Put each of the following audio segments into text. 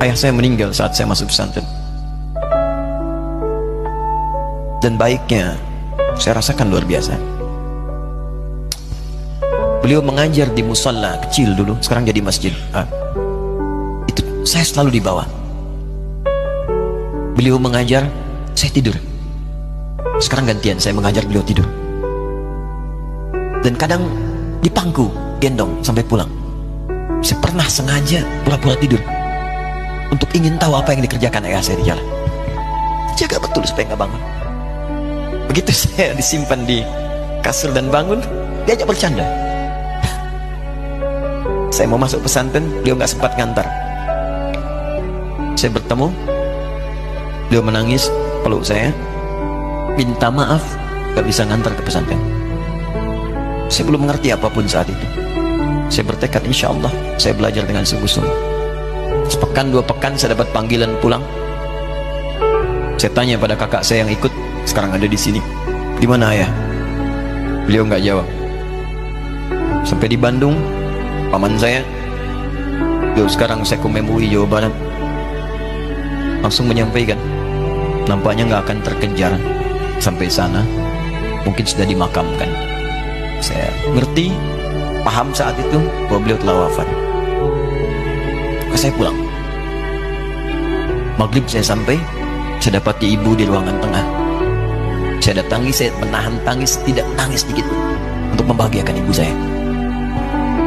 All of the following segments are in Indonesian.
Ayah saya meninggal saat saya masuk pesantren. Dan baiknya saya rasakan luar biasa. Beliau mengajar di musalla kecil dulu, sekarang jadi masjid. Itu saya selalu di bawah. Beliau mengajar, saya tidur. Sekarang gantian, saya mengajar, beliau tidur. Dan kadang di pangku, gendong sampai pulang. Saya pernah sengaja pura-pura tidur untuk ingin tahu apa yang dikerjakan ayah saya di jalan. Jaga betul supaya nggak bangun. Begitu saya disimpan di kasur dan bangun, diajak bercanda. Saya mau masuk pesantren, beliau nggak sempat ngantar. Saya bertemu, beliau menangis, peluk saya, minta maaf, nggak bisa ngantar ke pesantren. Saya belum mengerti apapun saat itu. Saya bertekad, insya Allah saya belajar dengan sungguh-sungguh. Sepekan 2 pekan saya dapat panggilan pulang. Saya tanya pada kakak saya yang ikut, sekarang ada di sini. Di mana ayah? Beliau nggak jawab. Sampai di Bandung, paman saya, beliau sekarang Sekom MUI Jawa Barat, langsung menyampaikan, nampaknya nggak akan terkejar sampai sana, mungkin sudah dimakamkan. Saya ngerti, paham saat itu bahwa beliau telah wafat. Maka saya pulang. Maghrib saya sampai, saya dapati ibu di ruangan tengah. Saya datangi, saya menahan tangis, tidak nangis sedikit untuk membahagiakan ibu saya.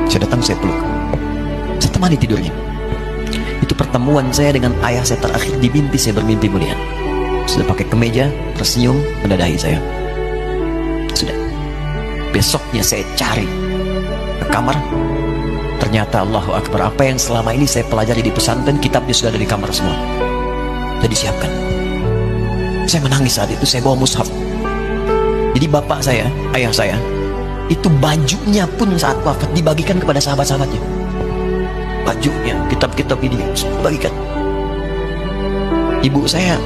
Saya datang, saya peluk, saya temani tidurnya. Itu pertemuan saya dengan ayah saya terakhir di mimpi. Saya bermimpi mulia, sudah pakai kemeja, tersenyum, mendadahi saya. Sudah. Besoknya saya cari ke kamar. Ternyata Allahu Akbar, apa yang selama ini saya pelajari di pesantren, kitabnya sudah ada di kamar semua, sudah disiapkan. Saya menangis saat itu. Saya bawa mushaf. Jadi bapak saya, ayah saya, itu bajunya pun saat wafat dibagikan kepada sahabat-sahabatnya. Bajunya, kitab-kitab ini dibagikan. Ibu saya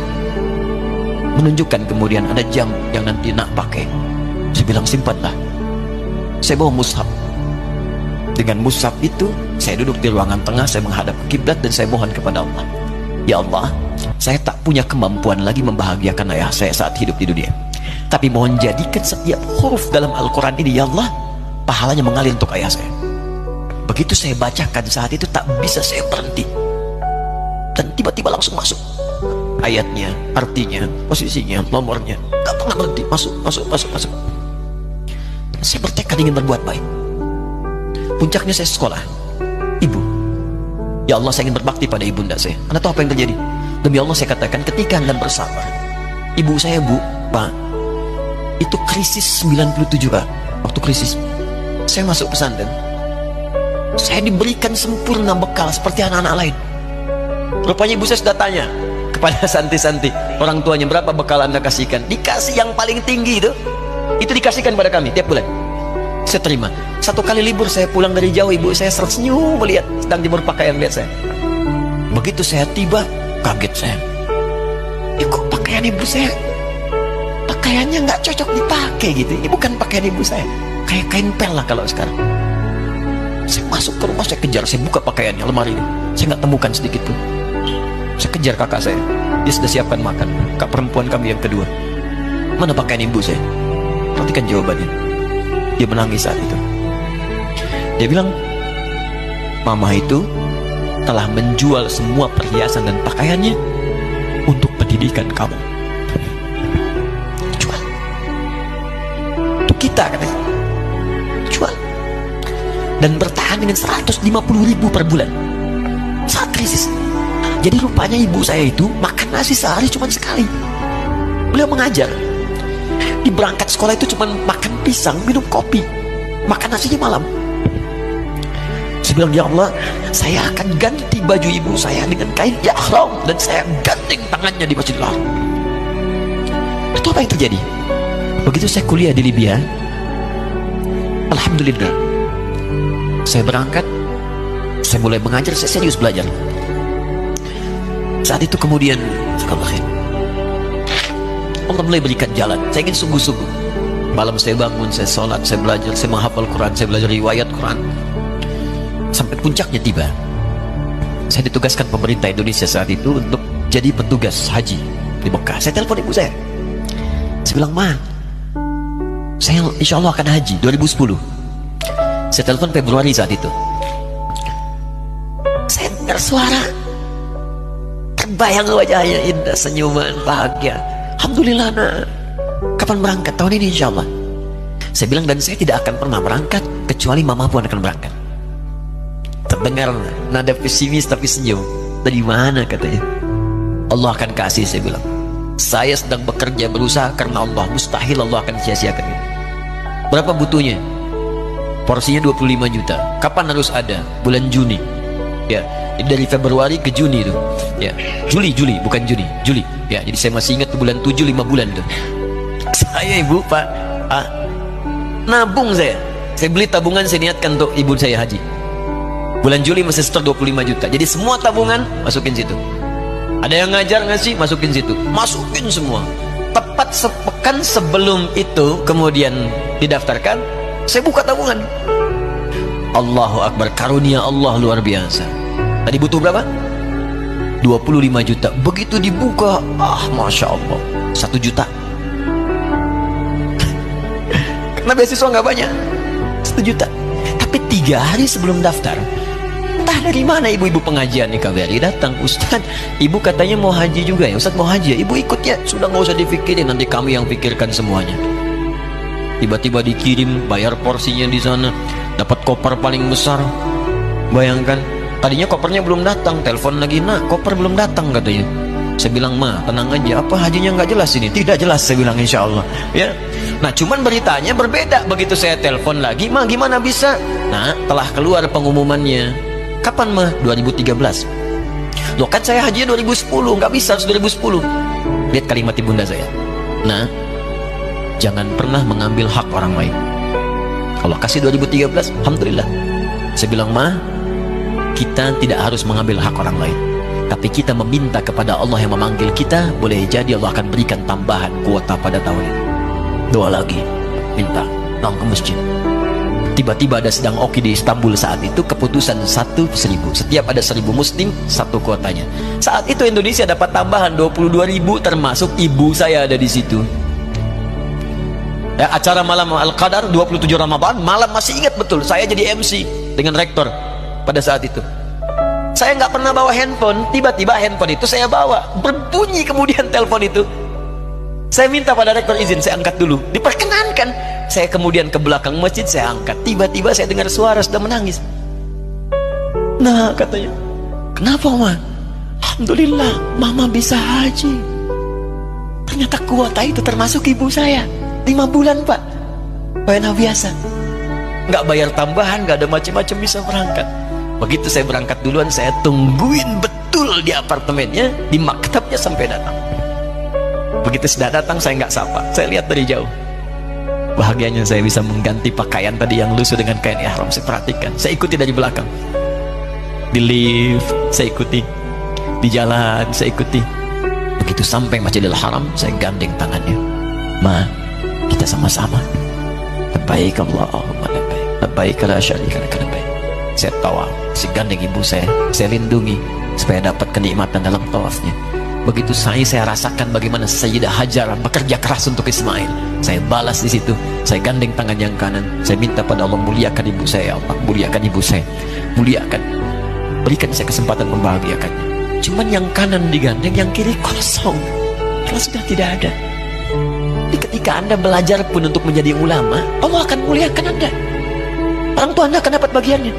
menunjukkan kemudian ada jam yang nanti nak pakai. Saya bilang, simpanlah. Saya bawa mushaf. Dengan mushaf itu saya duduk di ruangan tengah, saya menghadap ke kiblat dan saya mohon kepada Allah, ya Allah, saya tak punya kemampuan lagi membahagiakan ayah saya saat hidup di dunia, tapi mohon jadikan setiap huruf dalam Al-Quran ini, ya Allah, pahalanya mengalir untuk ayah saya. Begitu saya bacakan saat itu, tak bisa saya berhenti, dan tiba-tiba langsung masuk ayatnya, artinya, posisinya, nomornya, tak pernah berhenti, masuk. Saya bertekad ingin berbuat baik. Puncaknya saya sekolah. Ibu, ya Allah, saya ingin berbakti pada ibunda saya. Anda tahu apa yang terjadi? Demi Allah saya katakan, ketika Anda bersabar, ibu saya, Bu, Pak, itu krisis 97, Pak. Waktu krisis saya masuk pesantren, saya diberikan sempurna bekal seperti anak-anak lain. Rupanya ibu saya sudah tanya kepada santi-santi, orang tuanya, berapa bekal Anda kasihkan? Dikasih yang paling tinggi itu dikasihkan pada kami tiap bulan. Saya terima. Satu kali libur saya pulang dari jauh, ibu saya tersenyum melihat sedang jemur pakaian, lihat saya. Begitu saya tiba, kaget saya. Ya kok pakaian ibu saya, pakaiannya nggak cocok dipakai gitu. Ini bukan pakaian ibu saya, kayak kain pel lah kalau sekarang. Saya masuk ke rumah, saya kejar, saya buka pakaiannya, lemari ini, saya nggak temukan sedikit pun. Saya kejar kakak saya, dia sudah siapkan makan. Kak perempuan kami yang kedua, mana pakaian ibu saya? Perhatikan jawabannya. Dia menangis saat itu. Dia bilang, mama itu telah menjual semua perhiasan dan pakaiannya untuk pendidikan kamu. Jual. Untuk kita, katanya. Jual. Dan bertahan dengan 150.000 per bulan saat krisis. Jadi rupanya ibu saya itu makan nasi sehari cuma sekali. Beliau mengajar. Di berangkat sekolah itu cuma makan pisang, minum kopi, makan nasinya malam. Saya bilang, ya Allah, saya akan ganti baju ibu saya dengan kain ihram dan saya gandeng tangannya di Masjidil Haram. Itu apa yang terjadi? Begitu saya kuliah di Libya, alhamdulillah, saya berangkat, saya mulai mengajar, saya serius belajar. Saat itu kemudian, Allah mulai berikan jalan. Saya ingin sungguh-sungguh. Malam saya bangun, saya sholat, saya belajar, saya menghafal Quran, saya belajar riwayat Quran. Sampai puncaknya tiba. Saya ditugaskan pemerintah Indonesia saat itu untuk jadi petugas haji di Mekah. Saya telepon ibu saya. Saya bilang, Ma, saya insya Allah akan haji 2010. Saya telepon Februari saat itu. Saya dengar suara, terbayang wajahnya indah, senyuman, bahagia. Alhamdulillah, nak. Kapan berangkat? Tahun ini insya Allah. Saya bilang, dan saya tidak akan pernah berangkat kecuali mama pun akan berangkat. Terdengar nada pesimis tapi senyum. Dari mana katanya? Allah akan kasih, saya bilang. Saya sedang bekerja berusaha karena Allah, mustahil Allah akan sia-siakan ini. Berapa butuhnya? Porsinya 25 juta. Kapan harus ada? Bulan Juni. Ya, dari Februari ke Juni itu. Ya, Juli bukan Juni, Juli. Ya, jadi saya masih ingat bulan 7, 5 bulan itu. Saya ibu, Pak, nabung saya. Saya beli tabungan, saya niatkan untuk ibu saya haji. Bulan Juli masih setor 25 juta. Jadi semua tabungan masukin situ. Ada yang ngajar ngasih, masukin situ. Masukin semua. Tepat sepekan sebelum itu kemudian didaftarkan, saya buka tabungan. Allahu Akbar, karunia Allah luar biasa. Tadi butuh berapa? 25 juta. Begitu dibuka, Masya Allah, 1 juta. Karena beasiswa nggak banyak, 1 juta. Tapi 3 hari sebelum daftar, entah dari mana ibu-ibu pengajian nih KBRI datang. Ustaz, ibu katanya mau haji juga ya? Ustaz mau haji ya? Ibu ikut ya? Sudah nggak usah dipikirin, nanti kami yang pikirkan semuanya. Tiba-tiba dikirim, bayar porsinya di sana, dapat koper paling besar. Bayangkan, tadinya kopernya belum datang, telepon lagi, nak, koper belum datang katanya. Saya bilang, Ma, tenang aja, apa hajinya nggak jelas ini? Tidak jelas, saya bilang, insya Allah. Ya. Nah, cuman beritanya berbeda. Begitu saya telepon lagi, Ma, gimana bisa? Nah, telah keluar pengumumannya. Kapan, Ma? 2013. Loh, kan saya hajinya 2010, nggak bisa, harus 2010. Lihat kalimat ibunda saya. Nah, jangan pernah mengambil hak orang lain. Kalau kasih 2013, Alhamdulillah. Saya bilang, Ma, kita tidak harus mengambil hak orang lain, tapi kita meminta kepada Allah yang memanggil kita. Boleh jadi Allah akan berikan tambahan kuota pada tahun ini. Doa lagi, minta, datang ke masjid. Tiba-tiba ada sedang oki di Istanbul saat itu, keputusan 1.000. Setiap ada 1.000 muslim, 1 kuotanya. Saat itu Indonesia dapat tambahan 22.000, termasuk ibu saya ada di situ. Ya, acara malam Al-Qadar 27 Ramadan, malam masih ingat betul, saya jadi MC dengan rektor pada saat itu. Saya nggak pernah bawa handphone, tiba-tiba handphone itu saya bawa, berbunyi kemudian telepon itu. Saya minta pada rektor izin, saya angkat dulu, diperkenankan. Saya kemudian ke belakang masjid, saya angkat. Tiba-tiba saya dengar suara sudah menangis. Nah, katanya, kenapa, Ma? Alhamdulillah, Mama bisa haji. Ternyata kuota itu termasuk ibu saya. 5 bulan, Pak. Pena biasa. Nggak bayar tambahan, nggak ada macam-macam, bisa berangkat. Begitu saya berangkat duluan, saya tungguin betul di apartemennya, di maktabnya sampai datang. Begitu sudah datang, saya nggak sapa, saya lihat dari jauh. Bahagianya saya bisa mengganti pakaian tadi yang lusuh dengan kain ihram. Saya perhatikan, saya ikuti dari belakang. Di lift, saya ikuti. Di jalan, saya ikuti. Begitu sampai Masjidil Haram, saya gandeng tangannya. Ma, kita sama-sama. Labbaik Allahumma labbaik. Labbaik la syarika lak labbaik. Saya tawaf, saya gandeng ibu saya lindungi supaya dapat kenikmatan dalam tawafnya. Begitu saya rasakan bagaimana Sayyidah Hajar bekerja keras untuk Ismail. Saya balas di situ. Saya gandeng tangan yang kanan. Saya minta pada Allah, muliakan ibu saya, Allah, muliakan ibu saya, muliakan. Berikan saya kesempatan membahagiakannya. Cuman yang kanan digandeng, yang kiri kosong. Kalau sudah tidak ada. Jadi ketika Anda belajar pun untuk menjadi ulama, Allah akan muliakan Anda. Orang tua Anda akan dapat bagiannya.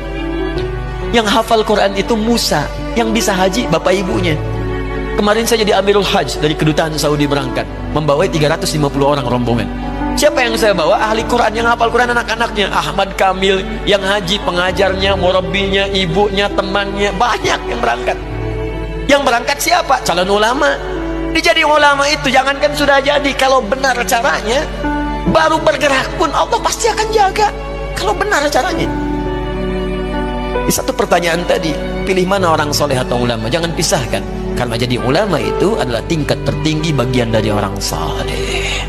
Yang hafal Quran itu Musa, yang bisa haji bapak ibunya. Kemarin saya jadi Amirul Hajj dari kedutaan Saudi berangkat, membawa 350 orang rombongan. Siapa yang saya bawa? Ahli Quran yang hafal Quran, anak-anaknya. Ahmad Kamil yang haji, pengajarnya, murabbinya, ibunya, temannya, banyak yang berangkat. Yang berangkat siapa? Calon ulama. Jadi ulama itu jangankan sudah jadi, kalau benar caranya, baru bergerak pun Allah pasti akan jaga. Kalau benar caranya. Di satu pertanyaan tadi, pilih mana orang soleh atau ulama? Jangan pisahkan. Karena jadi ulama itu adalah tingkat tertinggi bagian dari orang saleh.